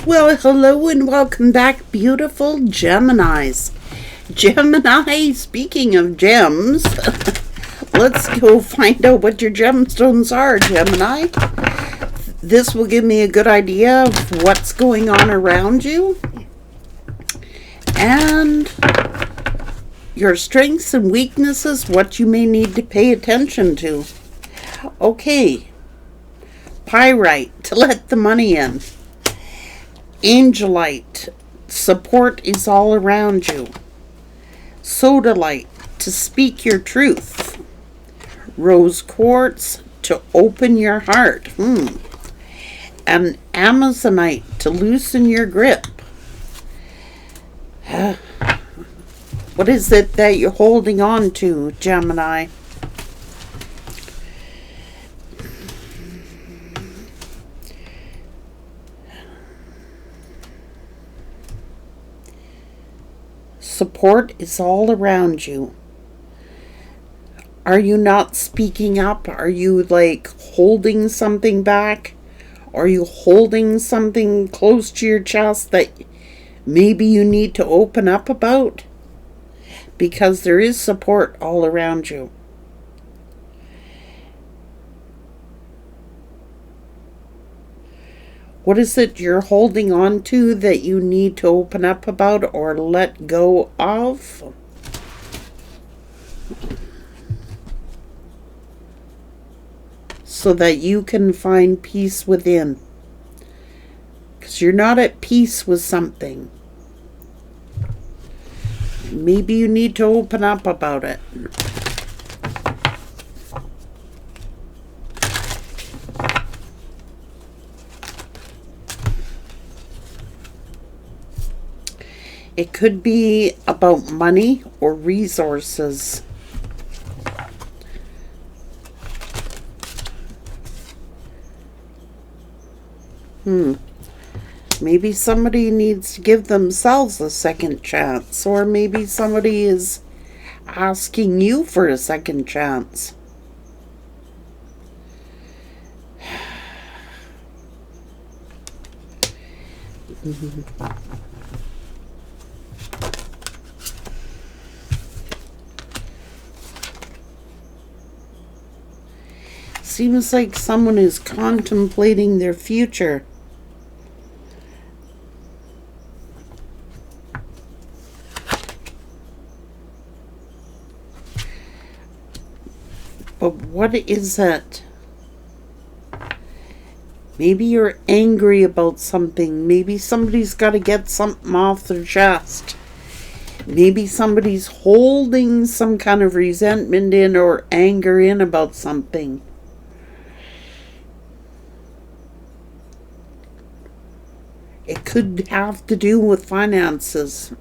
Well, hello and welcome back, beautiful Geminis. Gemini, speaking of gems, let's go find out what your gemstones are, Gemini. This will give me a good idea of what's going on around you and your strengths and weaknesses, what you may need to pay attention to. Okay, pyrite, to let the money in. Angelite, support is all around you. Sodalite, to speak your truth. Rose quartz, to open your heart. And Amazonite, to loosen your grip. What is it that you're holding on to, Gemini? Support is all around you. Are you not speaking up? Are you holding something back? Are you holding something close to your chest that maybe you need to open up about? Because there is support all around you. What is it you're holding on to that you need to open up about or let go of? So that you can find peace within. Because you're not at peace with something. Maybe you need to open up about it. It could be about money or resources. Maybe somebody needs to give themselves a second chance, or maybe somebody is asking you for a second chance. Seems like someone is contemplating their future. But what is it? Maybe you're angry about something. Maybe somebody's got to get something off their chest. Maybe somebody's holding some kind of resentment in or anger in about something. It could have to do with finances.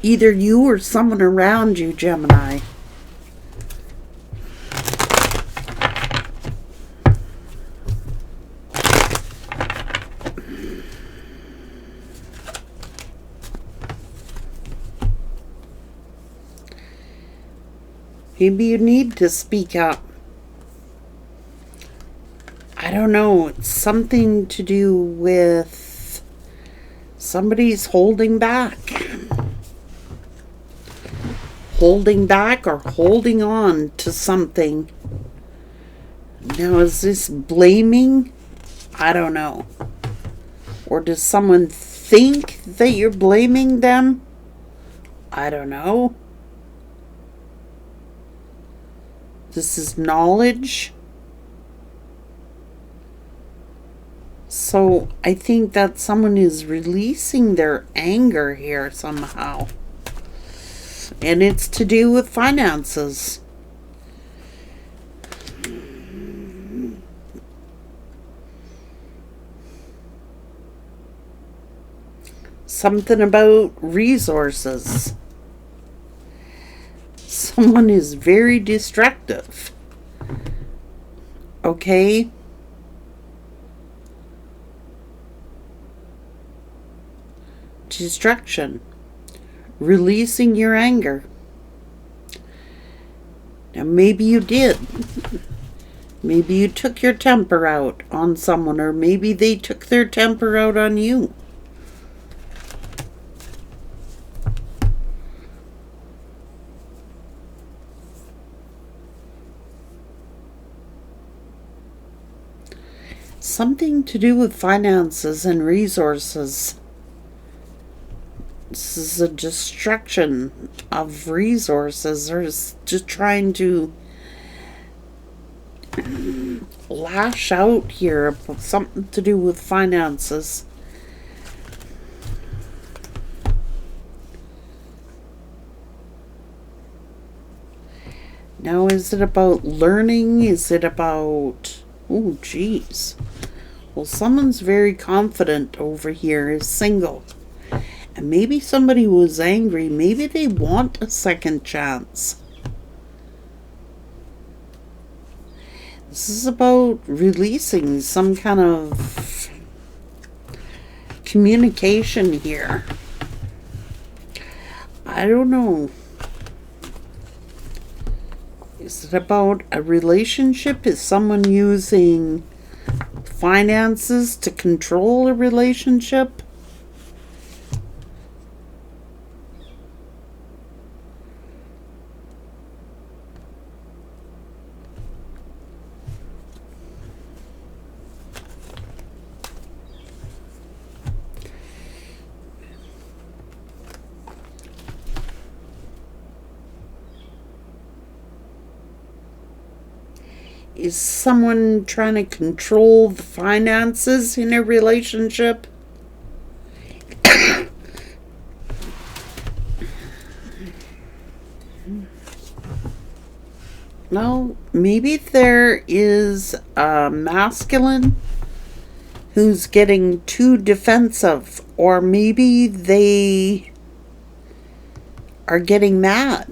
Either you or someone around you, Gemini. Maybe you need to speak up. I don't know. It's something to do with somebody's holding back. Holding back or holding on to something. Now, is this blaming? I don't know. Or does someone think that you're blaming them? I don't know. This is knowledge. So I think that someone is releasing their anger here somehow. And it's to do with finances. Something about resources. Someone is very destructive. Okay? Destruction. Releasing your anger. Now maybe you did. Maybe you took your temper out on someone, or maybe they took their temper out on you. Something to do with finances and resources. This is a destruction of resources, or just trying to lash out here. Something to do with finances. Now, is it about learning? Is it about... Oh, geez. Well, someone's very confident over here, is single. And maybe somebody was angry. Maybe they want a second chance. This is about releasing some kind of communication here. I don't know. Is it about a relationship? Is someone using finances to control a relationship? Is someone trying to control the finances in a relationship? No, maybe there is a masculine who's getting too defensive, or maybe they are getting mad.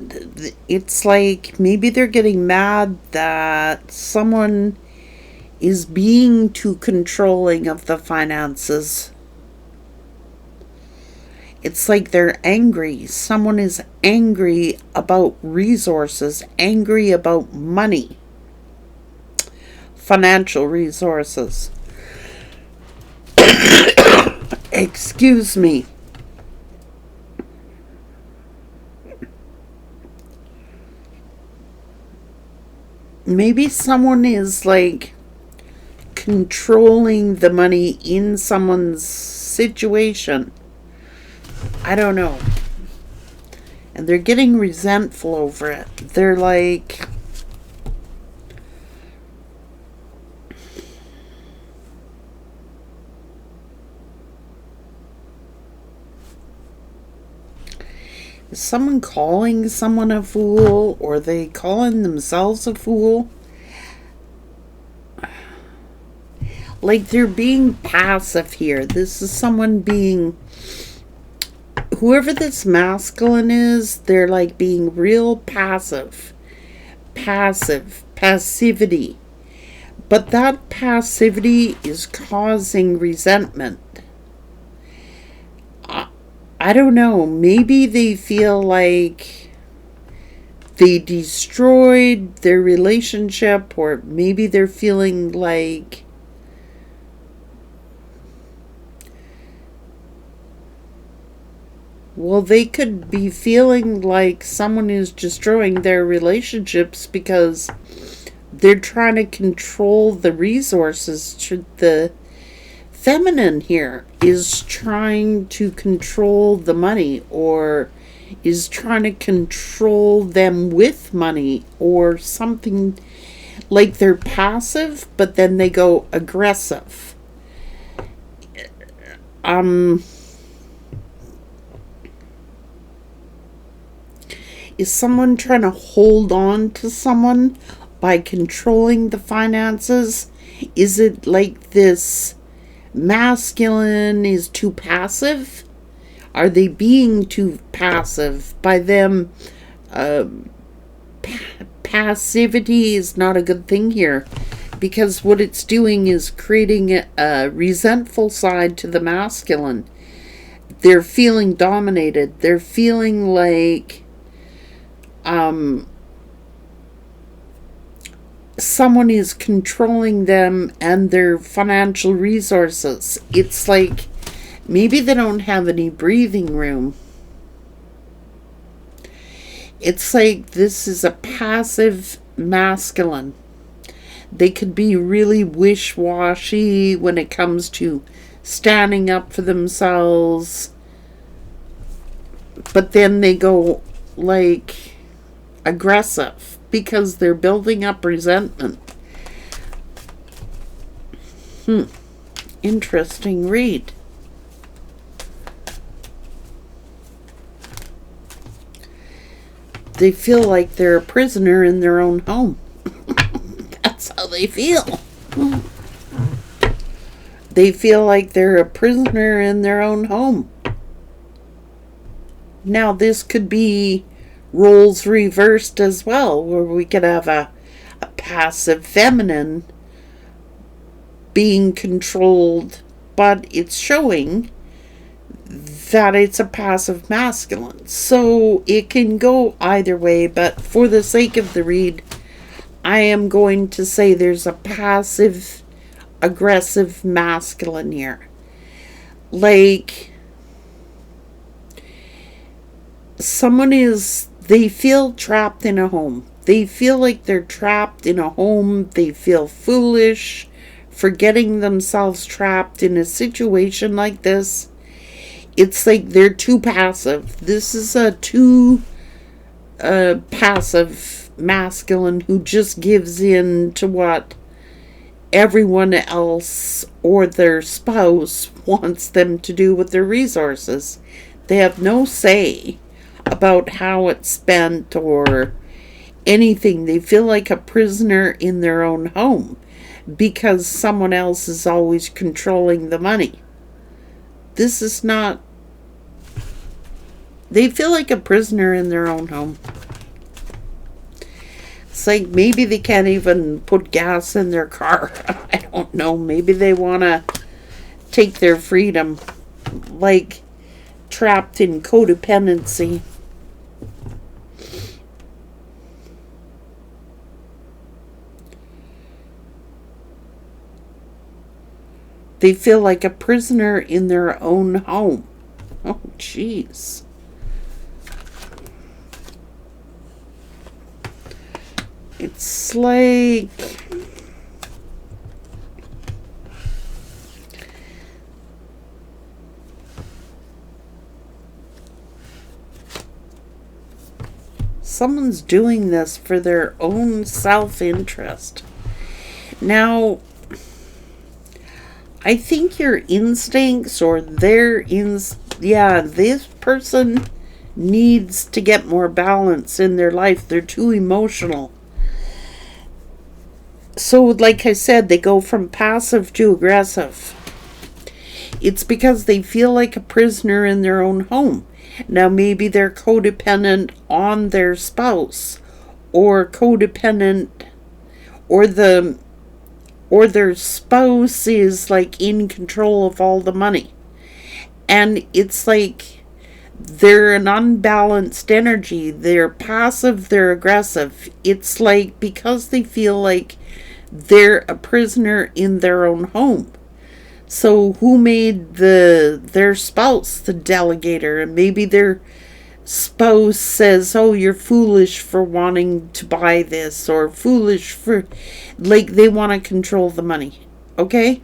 It's like maybe they're getting mad that someone is being too controlling of the finances. It's like they're angry. Someone is angry about resources, angry about money, financial resources. Excuse me. Maybe someone is like controlling the money in someone's situation. I don't know. And they're getting resentful over it. They're like... Is someone calling someone a fool, or are they calling themselves a fool? Like they're being passive here. This is someone being... Whoever this masculine is, they're like being real passive. Passivity. But that passivity is causing resentment. I don't know. Maybe they feel like they destroyed their relationship, or maybe they're feeling like well, they could be feeling like someone is destroying their relationships because they're trying to control the resources. The feminine here is trying to control the money, or is trying to control them with money, or something. Like they're passive, but then they go aggressive. Is someone trying to hold on to someone by controlling the finances? Is it like this masculine is too passive? Are they being too passive? By them, passivity is not a good thing here, because what it's doing is creating a resentful side to the masculine. They're feeling dominated. They're feeling like someone is controlling them and their financial resources. It's like maybe they don't have any breathing room. It's like this is a passive masculine. They could be really wish-washy when it comes to standing up for themselves, but then they go like aggressive because they're building up resentment. Interesting read. They feel like they're a prisoner in their own home. That's how they feel. They feel like they're a prisoner in their own home. Now, this could be roles reversed as well, where we could have a passive feminine being controlled, but it's showing that it's a passive masculine. So it can go either way, but for the sake of the read, I am going to say there's a passive aggressive masculine here. Like they feel trapped in a home. They feel like they're trapped in a home. They feel foolish for getting themselves trapped in a situation like this. It's like they're too passive. This is a too passive masculine who just gives in to what everyone else or their spouse wants them to do with their resources. They have no say about how it's spent or anything. They feel like a prisoner in their own home because someone else is always controlling the money. This is not... They feel like a prisoner in their own home. It's like maybe they can't even put gas in their car. I don't know. Maybe they want to take their freedom. Like trapped in codependency. They feel like a prisoner in their own home. Oh, jeez. It's like... someone's doing this for their own self-interest. Now, I think your instincts or this person needs to get more balance in their life. They're too emotional. So, like I said, they go from passive to aggressive. It's because they feel like a prisoner in their own home. Now, maybe they're codependent on their spouse, or codependent, or their spouse is like in control of all the money. And it's like they're an unbalanced energy. They're passive, they're aggressive. It's like because they feel like they're a prisoner in their own home. So who made their spouse the delegator? And maybe their spouse says, oh, you're foolish for wanting to buy this, or foolish for, like, they want to control the money. Okay?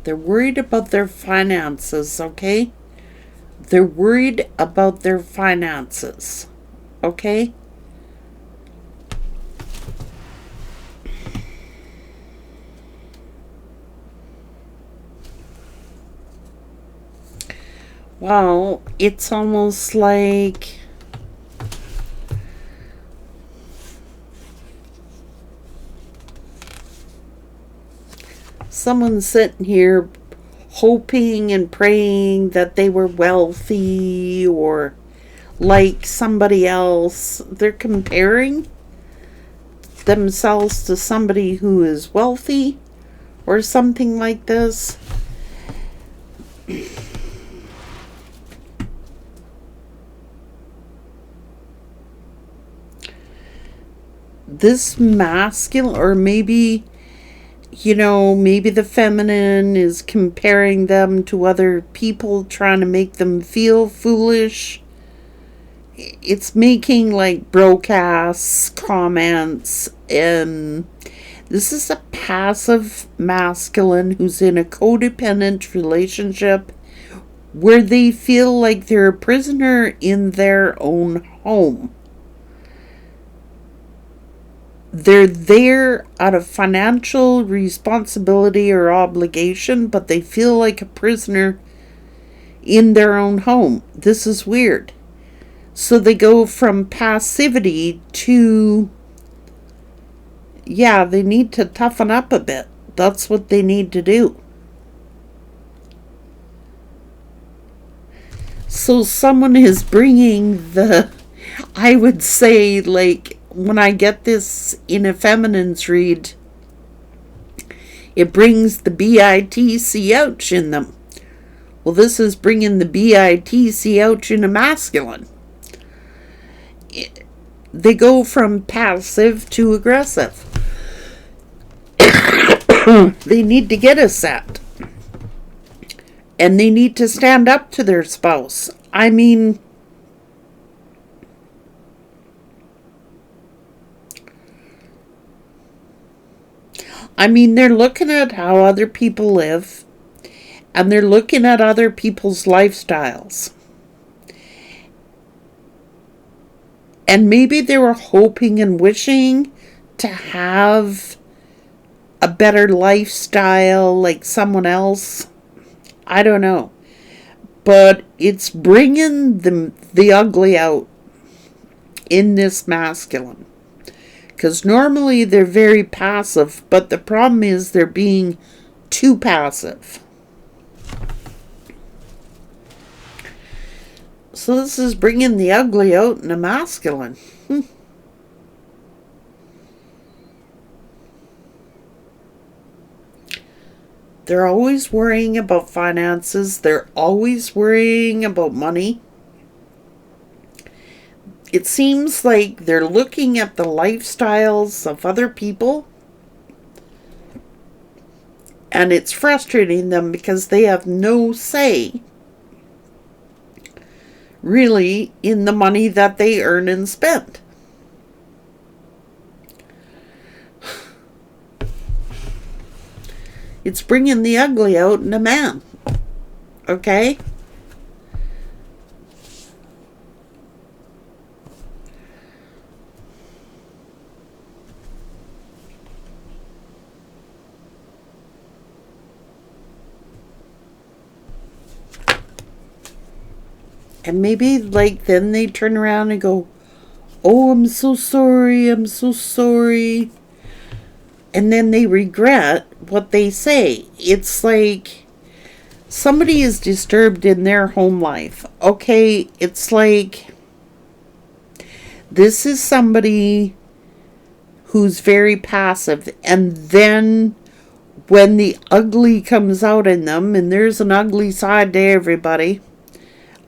They're worried about their finances, okay? They're worried about their finances, okay? Well, it's almost like someone's sitting here hoping and praying that they were wealthy or like somebody else. They're comparing themselves to somebody who is wealthy or something like this. This masculine, or maybe, maybe the feminine is comparing them to other people, trying to make them feel foolish. It's making like broadcasts, comments, and this is a passive masculine who's in a codependent relationship where they feel like they're a prisoner in their own home. They're there out of financial responsibility or obligation, but they feel like a prisoner in their own home. This is weird. So they go from passivity to, they need to toughen up a bit. That's what they need to do. So someone is bringing I would say, like, when I get this in a feminine's read, it brings the bitch ouch in them. Well, this is bringing the bitch ouch in a masculine. They go from passive to aggressive. They need to get a set. And they need to stand up to their spouse. I mean, they're looking at how other people live, and they're looking at other people's lifestyles. And maybe they were hoping and wishing to have a better lifestyle like someone else. I don't know. But it's bringing the ugly out in this masculine. Because normally they're very passive, but the problem is they're being too passive. So this is bringing the ugly out in a masculine. They're always worrying about finances. They're always worrying about money. It seems like they're looking at the lifestyles of other people, and it's frustrating them because they have no say, really, in the money that they earn and spend. It's bringing the ugly out in a man. Okay? And maybe, like, then they turn around and go, "Oh, I'm so sorry, I'm so sorry." And then they regret what they say. It's like somebody is disturbed in their home life. Okay, it's like this is somebody who's very passive. And then when the ugly comes out in them, and there's an ugly side to everybody,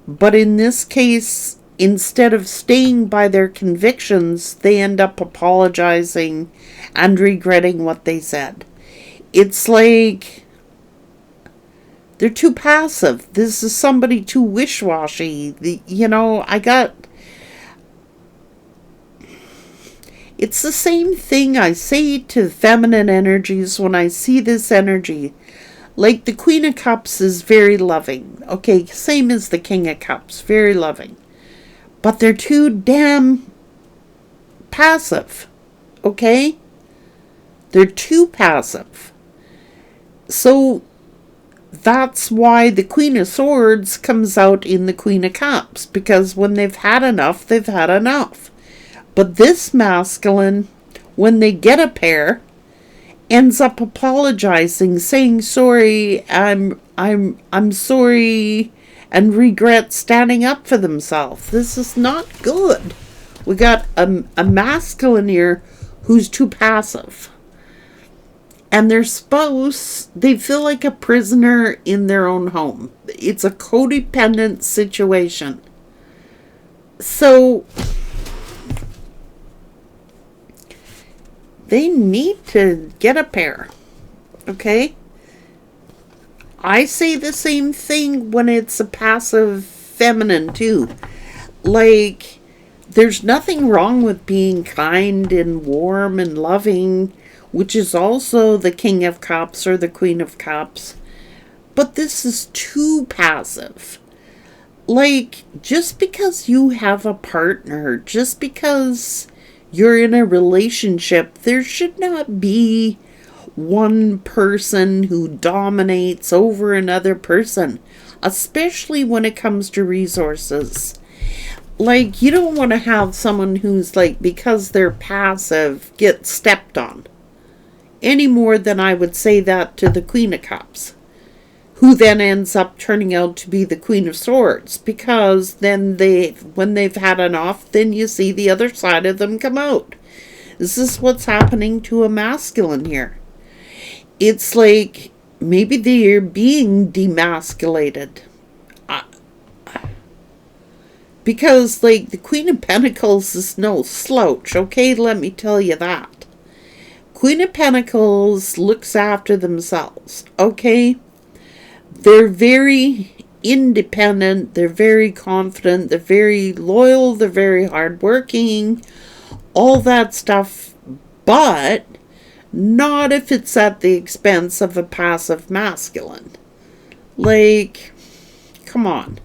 but in this case, instead of staying by their convictions, they end up apologizing and regretting what they said. It's like they're too passive. This is somebody too wish-washy. It's the same thing I say to feminine energies when I see this energy. Like the Queen of Cups is very loving. Okay, same as the King of Cups, very loving. But they're too damn passive. Okay? They're too passive. So that's why the Queen of Swords comes out in the Queen of Cups. Because when they've had enough, they've had enough. But this masculine, when they get a pair, ends up apologizing, saying, "Sorry, I'm I'm sorry and regret standing up for themselves. This is not good. We got a masculine here who's too passive. And their spouse, they feel like a prisoner in their own home. It's a codependent situation. So they need to get a pair. Okay? I say the same thing when it's a passive feminine too. Like, there's nothing wrong with being kind and warm and loving, which is also the King of Cups or the Queen of Cups. But this is too passive. Like, just because you have a partner, just because you're in a relationship, there should not be one person who dominates over another person, especially when it comes to resources. Like, you don't want to have someone who's like, because they're passive, get stepped on. Any more than I would say that to the Queen of Cups, who then ends up turning out to be the Queen of Swords, because then when they've had enough, then you see the other side of them come out. This is what's happening to a masculine here. It's like maybe they're being demasculated. Because, like, the Queen of Pentacles is no slouch, okay? Let me tell you that. Queen of Pentacles looks after themselves, okay? They're very independent, they're very confident, they're very loyal, they're very hardworking, all that stuff, but not if it's at the expense of a passive masculine. Like, come on.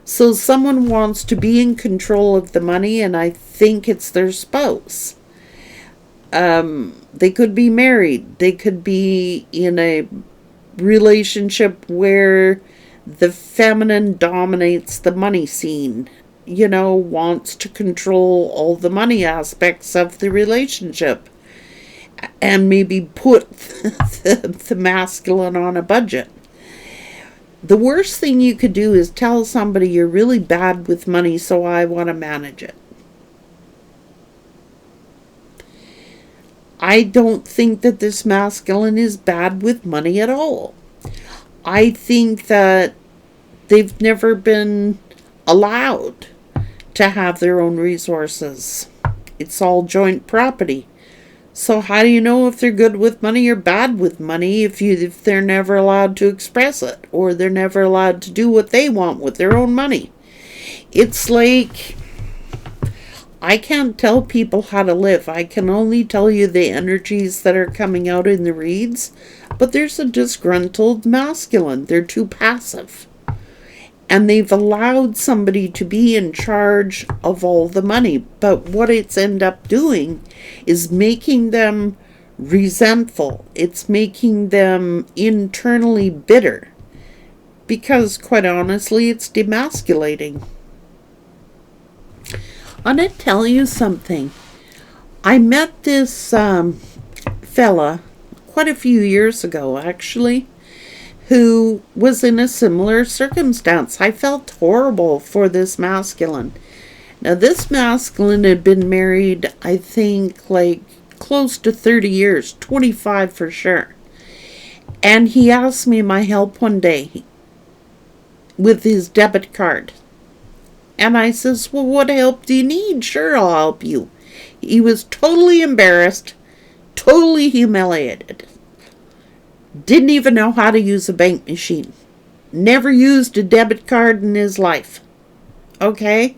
So someone wants to be in control of the money, and I think it's their spouse. They could be married. They could be in a relationship where the feminine dominates the money scene. You know, wants to control all the money aspects of the relationship. And maybe put the masculine on a budget. The worst thing you could do is tell somebody you're really bad with money, so I want to manage it. I don't think that this masculine is bad with money at all. I think that they've never been allowed to have their own resources. It's all joint property. So how do you know if they're good with money or bad with money if they're never allowed to express it, or they're never allowed to do what they want with their own money? It's like, I can't tell people how to live. I can only tell you the energies that are coming out in the reads. But there's a disgruntled masculine. They're too passive. And they've allowed somebody to be in charge of all the money. But what it's end up doing is making them resentful. It's making them internally bitter. Because, quite honestly, it's demasculating. I'm going to tell you something. I met this fella quite a few years ago, actually, who was in a similar circumstance. I felt horrible for this masculine. Now, this masculine had been married, I think, like close to 30 years, 25 for sure. And he asked me my help one day with his debit card. And I says, well, what help do you need? Sure, I'll help you. He was totally embarrassed, totally humiliated. Didn't even know how to use a bank machine. Never used a debit card in his life. Okay?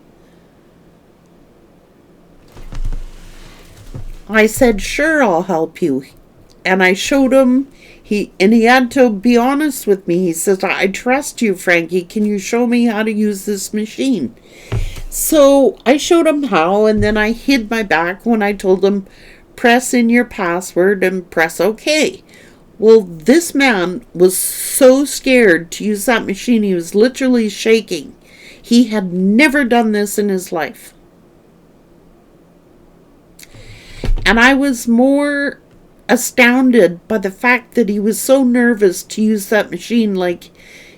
I said, sure, I'll help you. And I showed him, and he had to be honest with me. He says, I trust you, Frankie. Can you show me how to use this machine? So I showed him how, and then I hid my back when I told him, press in your password and press OK. Well, this man was so scared to use that machine, he was literally shaking. He had never done this in his life. And I was more astounded by the fact that he was so nervous to use that machine, like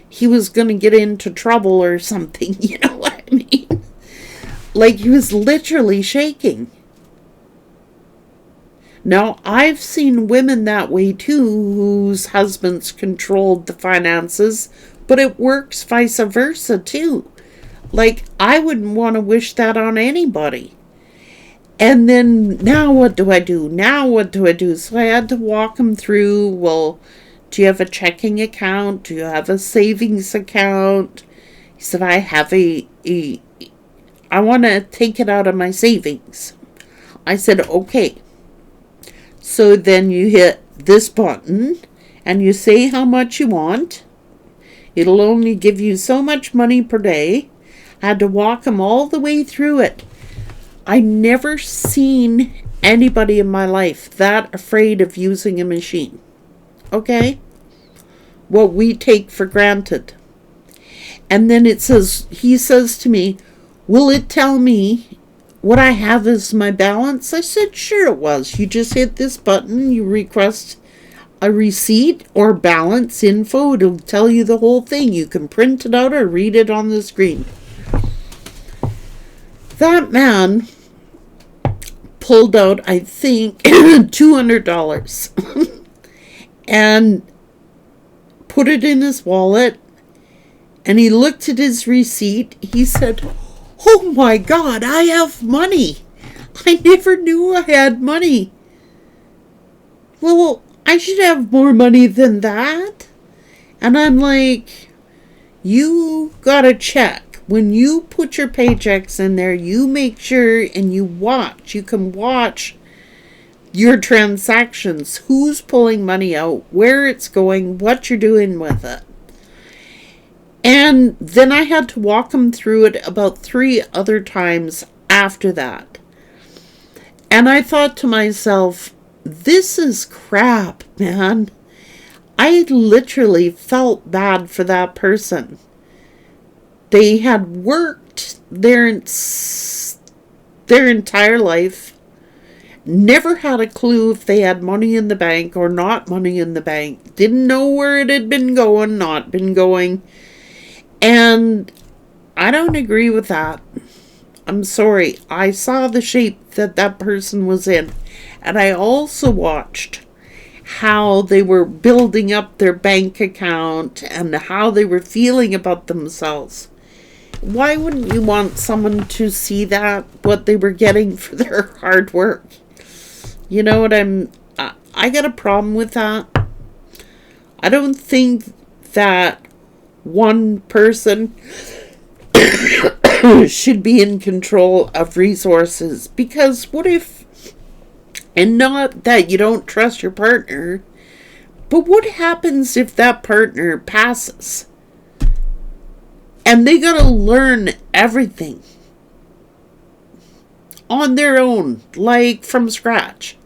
he was going to get into trouble or something. You know what I mean? Like he was literally shaking. Now, I've seen women that way too, whose husbands controlled the finances, but it works vice versa too. Like, I wouldn't want to wish that on anybody. And then, now what do I do? Now what do I do? So I had to walk him through, well, do you have a checking account? Do you have a savings account? He said, I have I want to take it out of my savings. I said, okay. So then you hit this button and you say how much you want. It'll only give you so much money per day. I had to walk him all the way through it. I never seen anybody in my life that afraid of using a machine. Okay? What we take for granted. And then he says to me, will it tell me what I have as my balance? I said, sure it was. You just hit this button, you request a receipt or balance info. It'll tell you the whole thing. You can print it out or read it on the screen. That man pulled out, I think, $200 and put it in his wallet, and he looked at his receipt. He said, oh my God, I have money. I never knew I had money. Well, I should have more money than that. And I'm like, you gotta check. When you put your paychecks in there, you make sure and you watch. You can watch your transactions. Who's pulling money out, where it's going, what you're doing with it. And then I had to walk him through it about 3 other times after that. And I thought to myself, this is crap, man. I literally felt bad for that person. They had worked their entire life, never had a clue if they had money in the bank or not money in the bank, didn't know where it had been going, not been going. And I don't agree with that. I'm sorry. I saw the shape that person was in. And I also watched how they were building up their bank account and how they were feeling about themselves. Why wouldn't you want someone to see that, what they were getting for their hard work? You know what I got a problem with that. I don't think that one person should be in control of resources, because what if, and not that you don't trust your partner, but what happens if that partner passes and they gotta learn everything on their own, like from scratch?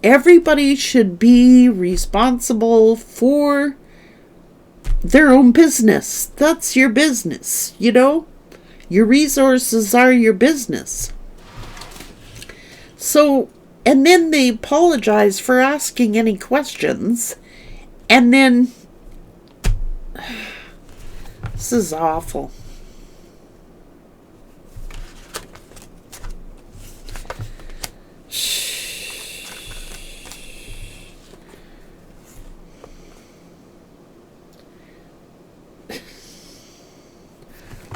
Everybody should be responsible for their own business. That's your business, you know? Your resources are your business. So, and then they apologize for asking any questions. And then, this is awful.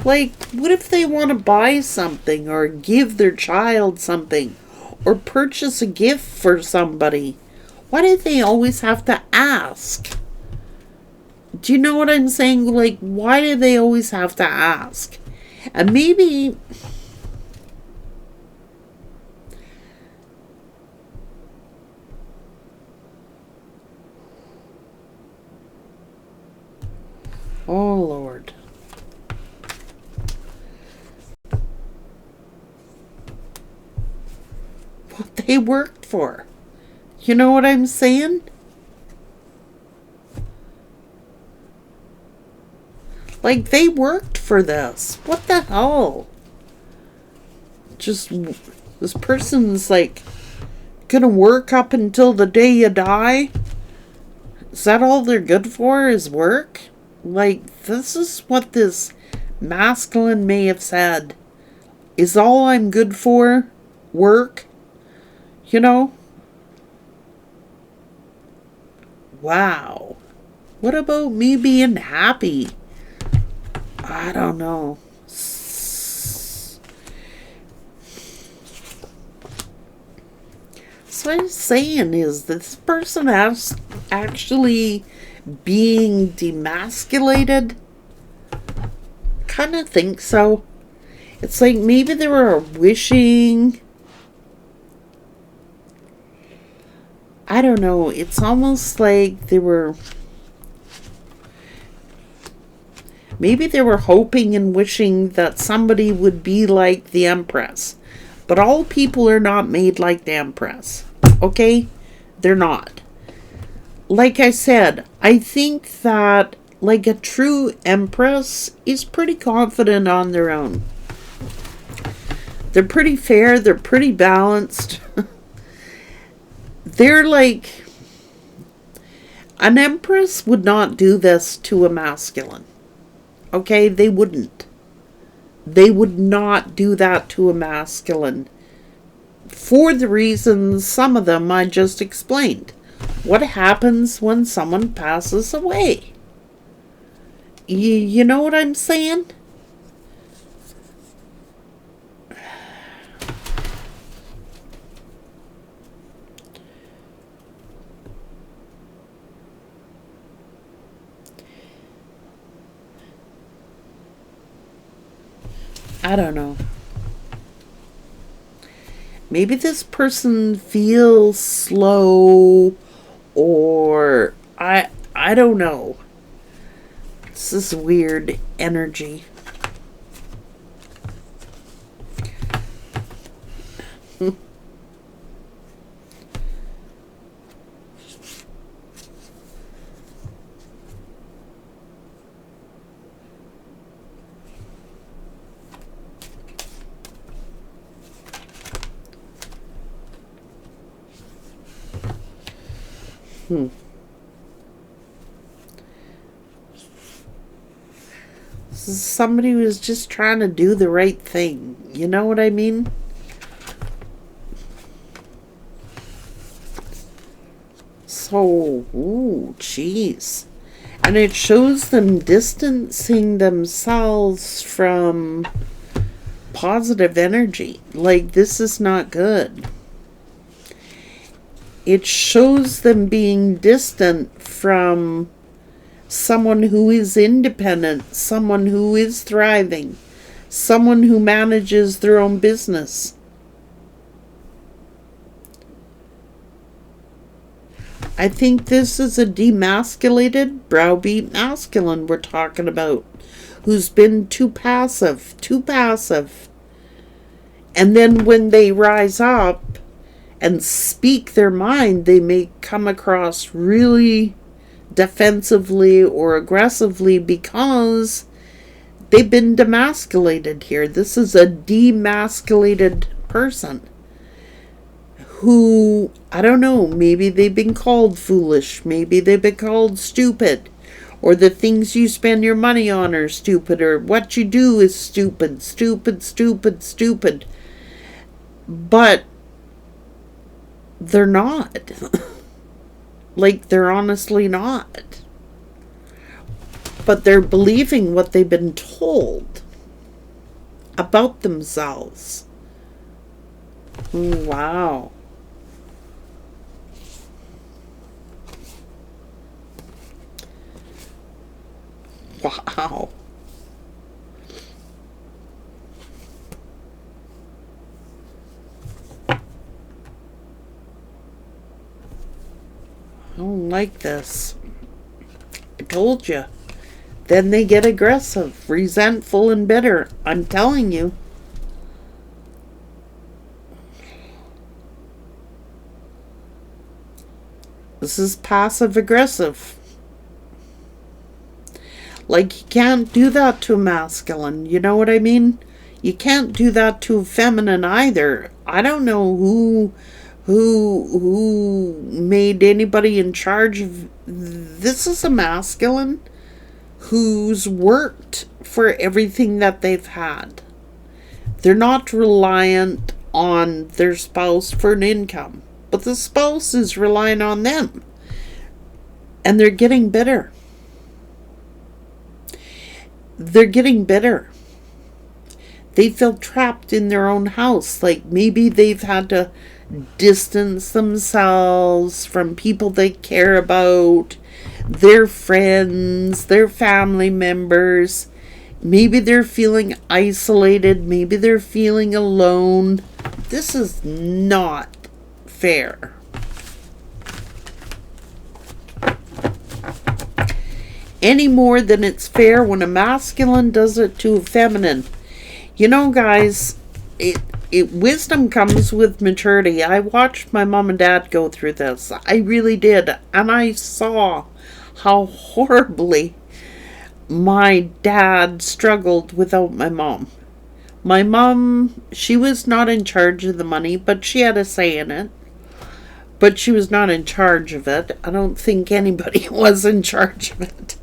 Like, what if they want to buy something or give their child something or purchase a gift for somebody? Why do they always have to ask? Do you know what I'm saying? Like, why do they always have to ask? And maybe oh, Lord. What they worked for. You know what I'm saying? Like, they worked for this. What the hell? Just, this person's like gonna work up until the day you die? Is that all they're good for, is work? Like, this is what this masculine may have said. Is all I'm good for work? You know? Wow. What about me being happy? I don't know. So what I'm saying is this person has actually being demasculated. Kind of think so. It's like maybe they were wishing. I don't know. It's almost like they were. Maybe they were hoping and wishing that somebody would be like the Empress. But all people are not made like the Empress. Okay? They're not. Like I said, I think that like a true Empress is pretty confident on their own. They're pretty fair. They're pretty balanced. They're like... An Empress would not do this to a masculine. Okay? They wouldn't. They would not do that to a masculine. For the reasons, some of them I just explained. What happens when someone passes away? You know what I'm saying? I don't know. Maybe this person feels slow, or I don't know. This is weird energy. This is somebody who's just trying to do the right thing. You know what I mean? So, ooh, jeez. And it shows them distancing themselves from positive energy. Like, this is not good. It shows them being distant from someone who is independent, someone who is thriving, someone who manages their own business. I think this is a demasculated, browbeat masculine we're talking about, who's been too passive. And then when they rise up and speak their mind, they may come across really defensively or aggressively because they've been demasculated here. This is a demasculated person who, I don't know, maybe they've been called foolish, maybe they've been called stupid, or the things you spend your money on are stupid, or what you do is stupid. But they're not. Like, they're honestly not. But they're believing what they've been told about themselves. Wow. Wow. I don't like this. I told you. Then they get aggressive, resentful, and bitter. I'm telling you. This is passive aggressive. Like, you can't do that to a masculine. You know what I mean? You can't do that to a feminine either. I don't know who made anybody in charge of. This is a masculine who's worked for everything that they've had. They're not reliant on their spouse for an income, but the spouse is relying on them, and they're getting bitter. They're getting bitter. They feel trapped in their own house. Like maybe they've had to distance themselves from people they care about, their friends, their family members. Maybe they're feeling isolated. Maybe they're feeling alone. This is not fair. Any more than it's fair when a masculine does it to a feminine. You know, guys, wisdom comes with maturity. I watched my mom and dad go through this. I really did. And I saw how horribly my dad struggled without my mom. My mom, she was not in charge of the money, but she had a say in it. But she was not in charge of it. I don't think anybody was in charge of it.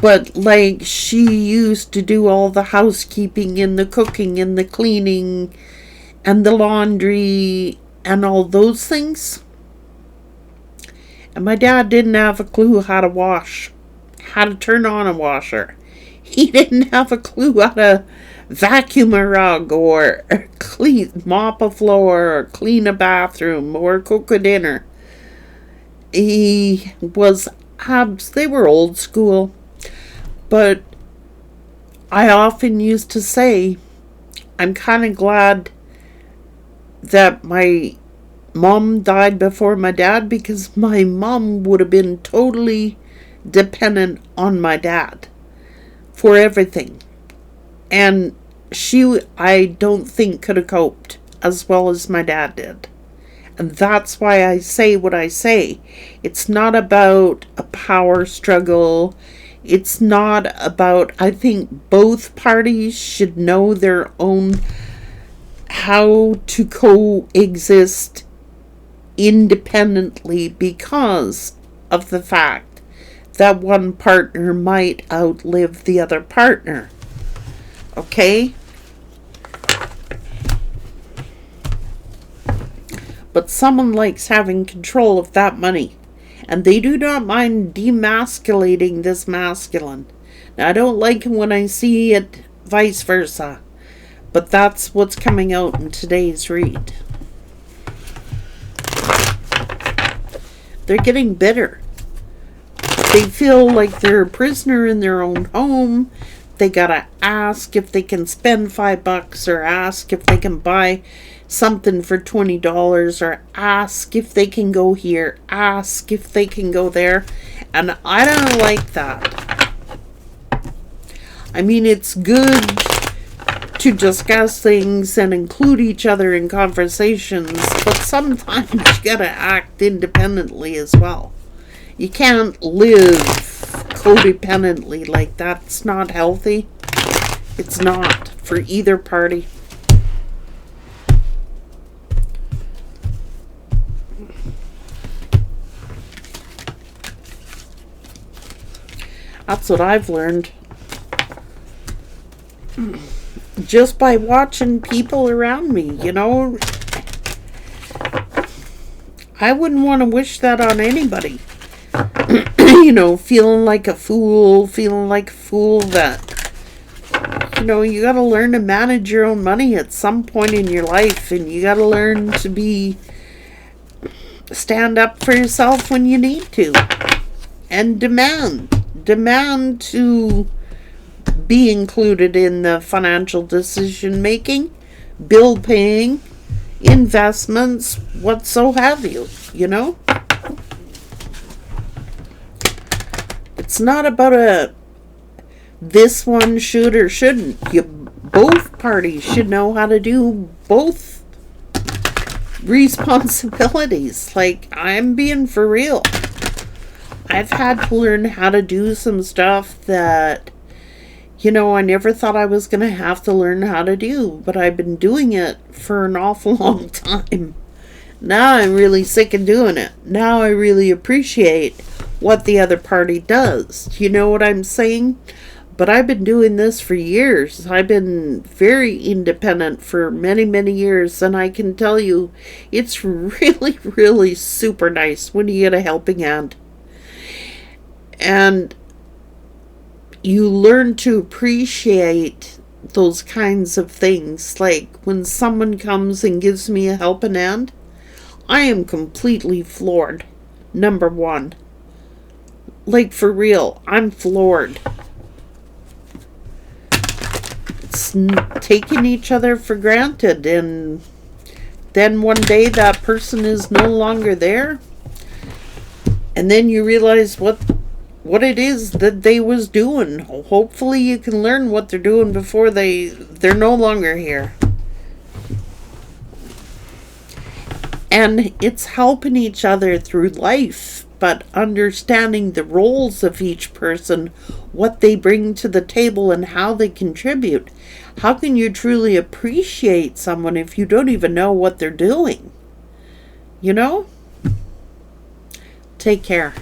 But like, she used to do all the housekeeping and the cooking and the cleaning and the laundry and all those things. And my dad didn't have a clue how to turn on a washer. He didn't have a clue how to vacuum a rug or mop a floor or clean a bathroom or cook a dinner. They were old school. But I often used to say, I'm kind of glad that my mom died before my dad, because my mom would have been totally dependent on my dad for everything. And she, I don't think, could have coped as well as my dad did. And that's why I say what I say. It's not about a power struggle. It's not about, I think both parties should know their own how to coexist independently, because of the fact that one partner might outlive the other partner. Okay? But someone likes having control of that money. And they do not mind demasculating this masculine. Now, I don't like it when I see it vice versa. But that's what's coming out in today's read. They're getting bitter. They feel like they're a prisoner in their own home. They gotta ask if they can spend $5 or ask if they can buy something for $20 or ask if they can go here, ask if they can go there. And I don't like that. I mean, it's good to discuss things and include each other in conversations, but sometimes you gotta act independently as well. You can't live codependently like that. It's not healthy. It's not for either party. That's what I've learned. Just by watching people around me, you know. I wouldn't want to wish that on anybody. You know, feeling like a fool that, you know, you got to learn to manage your own money at some point in your life, and you got to learn to stand up for yourself when you need to, and demand to be included in the financial decision making, bill paying, investments, what so have you, you know? It's not about this one should or shouldn't. Both parties should know how to do both responsibilities. Like, I'm being for real. I've had to learn how to do some stuff that, You know, I never thought I was going to have to learn how to do, but I've been doing it for an awful long time. Now I'm really sick of doing it. Now I really appreciate what the other party does. You know what I'm saying? But I've been doing this for years. I've been very independent for many, many years, and I can tell you, it's really, really super nice when you get a helping hand. And you learn to appreciate those kinds of things. Like when someone comes and gives me a helping hand, I am completely floored. Number one. Like for real, I'm floored. It's taking each other for granted, and then one day that person is no longer there, and then you realize what it is that they was doing. Hopefully you can learn what they're doing before they're no longer here. And it's helping each other through life, but understanding the roles of each person, what they bring to the table, and how they contribute. How can you truly appreciate someone if you don't even know what they're doing? You know? Take care.